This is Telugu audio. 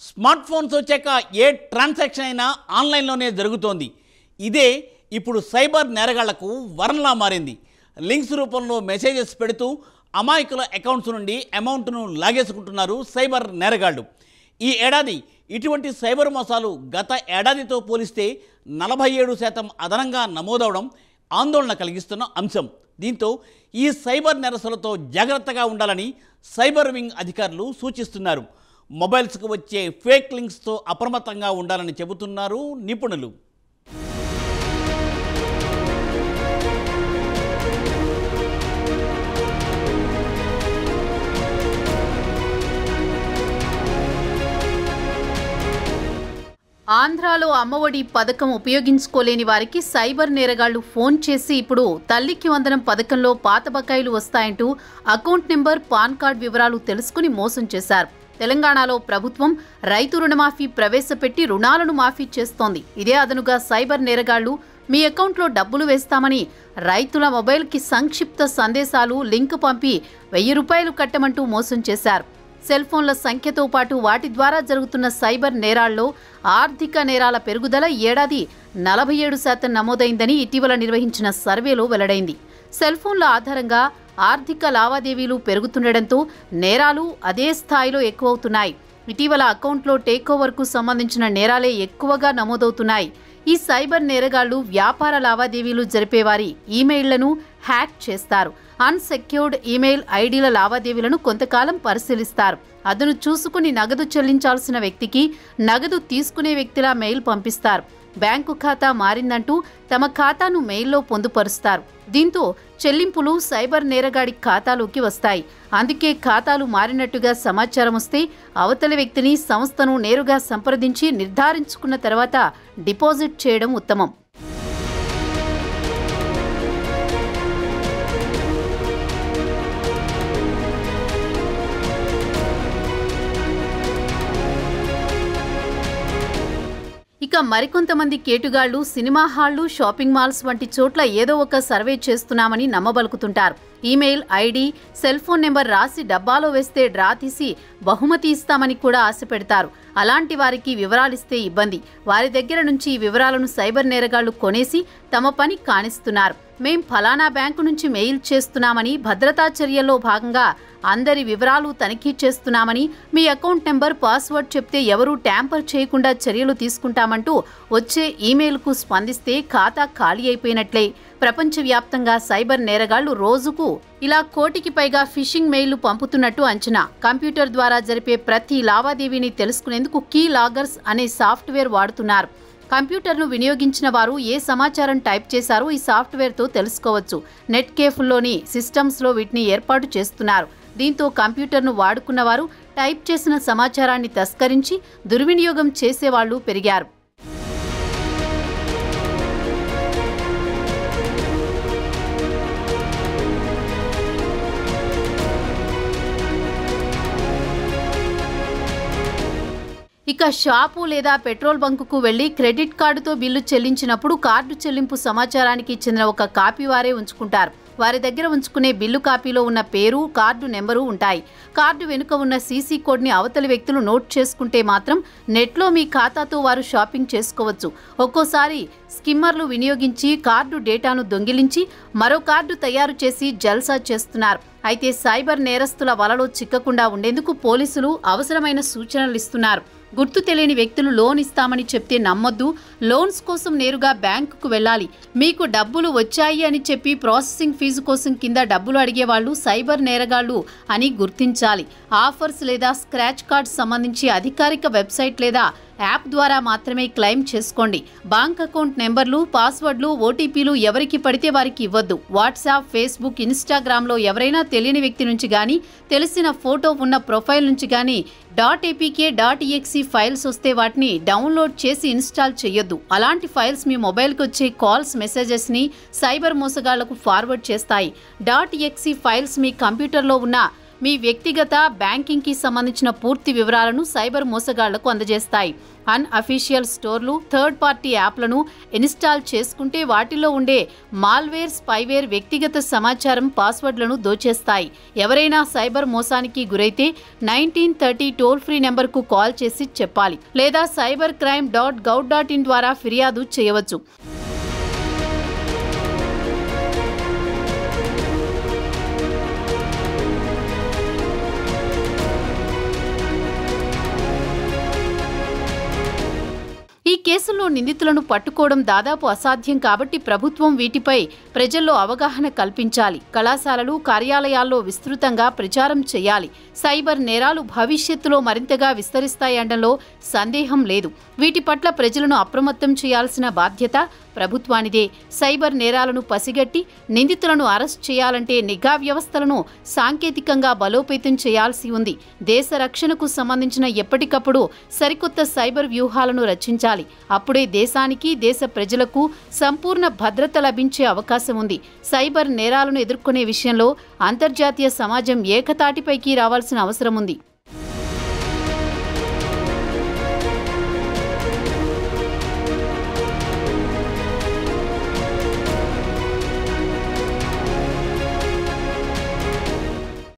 స్మార్ట్ ఫోన్స్ వచ్చాక ఏ ట్రాన్సాక్షన్ అయినా ఆన్లైన్లోనే జరుగుతోంది. ఇదే ఇప్పుడు సైబర్ నేరగాళ్లకు వరంలా మారింది. లింక్స్ రూపంలో మెసేజెస్ పెడుతూ అమాయకుల అకౌంట్స్ నుండి అమౌంట్ను లాగేసుకుంటున్నారు సైబర్ నేరగాళ్లు. ఈ ఏడాది ఇటువంటి సైబర్ మోసాలు గత ఏడాదితో పోలిస్తే 47% అదనంగా నమోదవడం ఆందోళన కలిగిస్తున్న అంశం. దీంతో ఈ సైబర్ నేరస్తులతో జాగ్రత్తగా ఉండాలని సైబర్ వింగ్ అధికారులు సూచిస్తున్నారు. మొబైల్స్కు వచ్చే ఫేక్ లింక్స్తో అప్రమత్తంగా ఉండాలని చెబుతున్నారు నిపుణులు. ఆంధ్రాలో అమ్మఒడి పథకం ఉపయోగించుకోలేని వారికి సైబర్ నేరగాళ్లు ఫోన్ చేసి ఇప్పుడు తల్లికి వందనం పథకంలో పాత బకాయిలు వస్తాయంటూ అకౌంట్ నెంబర్, పాన్ కార్డ్ వివరాలు తెలుసుకుని మోసం చేశారు. తెలంగాణలో ప్రభుత్వం రైతు రుణమాఫీ ప్రవేశపెట్టి రుణాలను మాఫీ చేస్తోంది. ఇదే అదనుగా సైబర్ నేరగాళ్లు మీ అకౌంట్లో డబ్బులు వేస్తామని రైతుల మొబైల్కి సంక్షిప్త సందేశాలు, లింక్ పంపి 1000 రూపాయలు కట్టమంటూ మోసం చేశారు. సెల్ ఫోన్ల సంఖ్యతో పాటు వాటి ద్వారా జరుగుతున్న సైబర్ నేరాల్లో ఆర్థిక నేరాల పెరుగుదల ఏడాది 47% నమోదైందని ఇటీవల నిర్వహించిన సర్వేలో వెల్లడైంది. సెల్ ఫోన్ల ఆధారంగా ఆర్థిక లావాదేవీలు పెరుగుతుండటంతో నేరాలు అదే స్థాయిలో ఎక్కువవుతున్నాయి. ఇటీవల అకౌంట్లో టేకోవర్కు సంబంధించిన నేరాలే ఎక్కువగా నమోదవుతున్నాయి. ఈ సైబర్ నేరగాళ్లు వ్యాపార లావాదేవీలు జరిపేవారి ఈమెయిళ్లను హ్యాక్ చేస్తారు. అన్సెక్యూర్డ్ ఈమెయిల్ ఐడీల లావాదేవీలను కొంతకాలం పరిశీలిస్తారు. అదను చూసుకుని నగదు చెల్లించాల్సిన వ్యక్తికి నగదు తీసుకునే వ్యక్తిలా మెయిల్ పంపిస్తారు. బ్యాంకు ఖాతా మారిందంటూ తమ ఖాతాను మెయిల్లో పొందుపరుస్తారు. దీంతో చెల్లింపులు సైబర్ నేరగాడి ఖాతాలోకి వస్తాయి. అందుకే ఖాతాలు మారినట్టుగా సమాచారం వస్తే అవతలి వ్యక్తిని, సంస్థను నేరుగా సంప్రదించి నిర్ధారించుకున్న తర్వాత డిపాజిట్ చేయడం ఉత్తమం. ఇక మరికొంతమంది కేటుగాళ్లు సినిమా హాళ్లు, షాపింగ్ మాల్స్ వంటి చోట్ల ఏదో ఒక సర్వే చేస్తున్నామని నమ్మబలుకుతుంటారు. Email ID, cell phone number రాసి డబ్బాలో వేస్తే డ్రా తీసి బహుమతి ఇస్తామని కూడా ఆశ పెడతారు. అలాంటి వారికి వివరాలిస్తే ఇబ్బంది. వారి దగ్గర నుంచి ఈ వివరాలను సైబర్ నేరగాళ్లు కొనేసి తమ పని కానిస్తున్నారు. మేం ఫలానా బ్యాంకు నుంచి మెయిల్ చేస్తున్నామని, భద్రతా చర్యల్లో భాగంగా అందరి వివరాలు తనిఖీ చేస్తున్నామని, మీ అకౌంట్ నెంబర్, పాస్వర్డ్ చెప్తే ఎవరూ ట్యాంపర్ చేయకుండా చర్యలు తీసుకుంటామంటూ వచ్చే ఈమెయిల్కు స్పందిస్తే ఖాతా ఖాళీ అయిపోయినట్లే. ప్రపంచవ్యాప్తంగా సైబర్ నేరగాళ్లు రోజుకు ఇలా 1 కోటికి పైగా ఫిషింగ్ మెయిల్లు పంపుతున్నట్టు అంచనా. కంప్యూటర్ ద్వారా జరిపే ప్రతి లావాదేవీని తెలుసుకునేందుకు కీ లాగర్స్ అనే సాఫ్ట్వేర్ వాడుతున్నారు. కంప్యూటర్ను వినియోగించిన వారు ఏ సమాచారం టైప్ చేశారో ఈ సాఫ్ట్వేర్తో తెలుసుకోవచ్చు. నెట్ కేఫ్లోని సిస్టమ్స్లో వీటిని ఏర్పాటు చేస్తున్నారు. దీంతో కంప్యూటర్ను వాడుకున్న వారు టైప్ చేసిన సమాచారాన్ని తస్కరించి దుర్వినియోగం చేసేవాళ్లు పెరిగారు. ఇక షాపు లేదా పెట్రోల్ బంకుకు వెళ్లి క్రెడిట్ కార్డుతో బిల్లు చెల్లించినప్పుడు కార్డు చెల్లింపు సమాచారానికి చెందిన ఒక కాపీ వారే ఉంచుకుంటారు. వారి దగ్గర ఉంచుకునే బిల్లు కాపీలో ఉన్న పేరు, కార్డు నెంబరు ఉంటాయి. కార్డు వెనుక ఉన్న సీసీ కోడ్ని అవతలి వ్యక్తులు నోట్ చేసుకుంటే మాత్రం నెట్లో మీ ఖాతాతో వారు షాపింగ్ చేసుకోవచ్చు. ఒక్కోసారి స్కిమ్మర్లు వినియోగించి కార్డు డేటాను దొంగిలించి మరో కార్డు తయారు చేసి జల్సా చేస్తున్నారు. అయితే సైబర్ నేరస్తుల వలలో చిక్కకుండా ఉండేందుకు పోలీసులు అవసరమైన సూచనలు ఇస్తున్నారు. గుర్తు తెలియని వ్యక్తులు లోన్ ఇస్తామని చెప్తే నమ్మొద్దు. లోన్స్ కోసం నేరుగా బ్యాంకుకు వెళ్ళాలి. మీకు డబ్బులు వచ్చాయి అని చెప్పి ప్రాసెసింగ్ ఫీజు కోసం కింద డబ్బులు అడిగేవాళ్లు సైబర్ నేరగాళ్లు అని గుర్తించాలి. ఆఫర్స్ లేదా స్క్రాచ్ కార్డ్స్ సంబంధించి అధికారిక వెబ్సైట్ లేదా యాప్ ద్వారా మాత్రమే క్లెయిమ్ చేసుకోండి. బ్యాంక్ అకౌంట్ నెంబర్లు, పాస్వర్డ్లు, ఓటీపీలు ఎవరికి పడితే వారికి ఇవ్వద్దు. వాట్సాప్, ఫేస్బుక్, ఇన్స్టాగ్రామ్లో ఎవరైనా తెలియని వ్యక్తి నుంచి కానీ, తెలిసిన ఫోటో ఉన్న ప్రొఫైల్ నుంచి కానీ .apk, .exe ఫైల్స్ వస్తే వాటిని డౌన్లోడ్ చేసి ఇన్స్టాల్ చేయొద్దు. అలాంటి ఫైల్స్ మీ మొబైల్కి వచ్చే కాల్స్, మెసేజెస్ని సైబర్ మోసగాళ్లకు ఫార్వర్డ్ చేస్తాయి. .exe ఫైల్స్ మీ కంప్యూటర్లో ఉన్న మీ వ్యక్తిగత బ్యాంకింగ్కి సంబంధించిన పూర్తి వివరాలను సైబర్ మోసగాళ్లకు అందజేస్తాయి. అన్అఫీషియల్ స్టోర్లు, థర్డ్ పార్టీ యాప్లను ఇన్స్టాల్ చేసుకుంటే వాటిలో ఉండే మాల్వేర్, స్పైవేర్ వ్యక్తిగత సమాచారం, పాస్వర్డ్లను దోచేస్తాయి. ఎవరైనా సైబర్ మోసానికి గురైతే 1930 టోల్ ఫ్రీ నెంబర్కు కాల్ చేసి చెప్పాలి, లేదా cybercrime.gov.in ద్వారా ఫిర్యాదు చేయవచ్చు. ఈ కేసుల్లో నిందితులను పట్టుకోవడం దాదాపు అసాధ్యం కాబట్టి ప్రభుత్వం వీటిపై ప్రజల్లో అవగాహన కల్పించాలి. కళాశాలలు, కార్యాలయాల్లో విస్తృతంగా ప్రచారం చేయాలి. సైబర్ నేరాలు భవిష్యత్తులో మరింతగా విస్తరిస్తాయనడంలో సందేహం లేదు. వీటి పట్ల ప్రజలను అప్రమత్తం చేయాల్సిన బాధ్యత ప్రభుత్వానిదే. సైబర్ నేరాలను పసిగట్టి నిందితులను అరెస్ట్ చేయాలంటే నిఘా వ్యవస్థలను సాంకేతికంగా బలోపేతం చేయాల్సి ఉంది. దేశ రక్షణకు సంబంధించిన ఎప్పటికప్పుడు సరికొత్త సైబర్ వ్యూహాలను రచించాలి. అప్పుడే దేశానికి, దేశ ప్రజలకు సంపూర్ణ భద్రత లభించే అవకాశం ఉంది. సైబర్ నేరాలను ఎదుర్కొనే విషయంలో అంతర్జాతీయ సమాజం ఏకతాటిపైకి రావాల్సిన అవసరం ఉంది.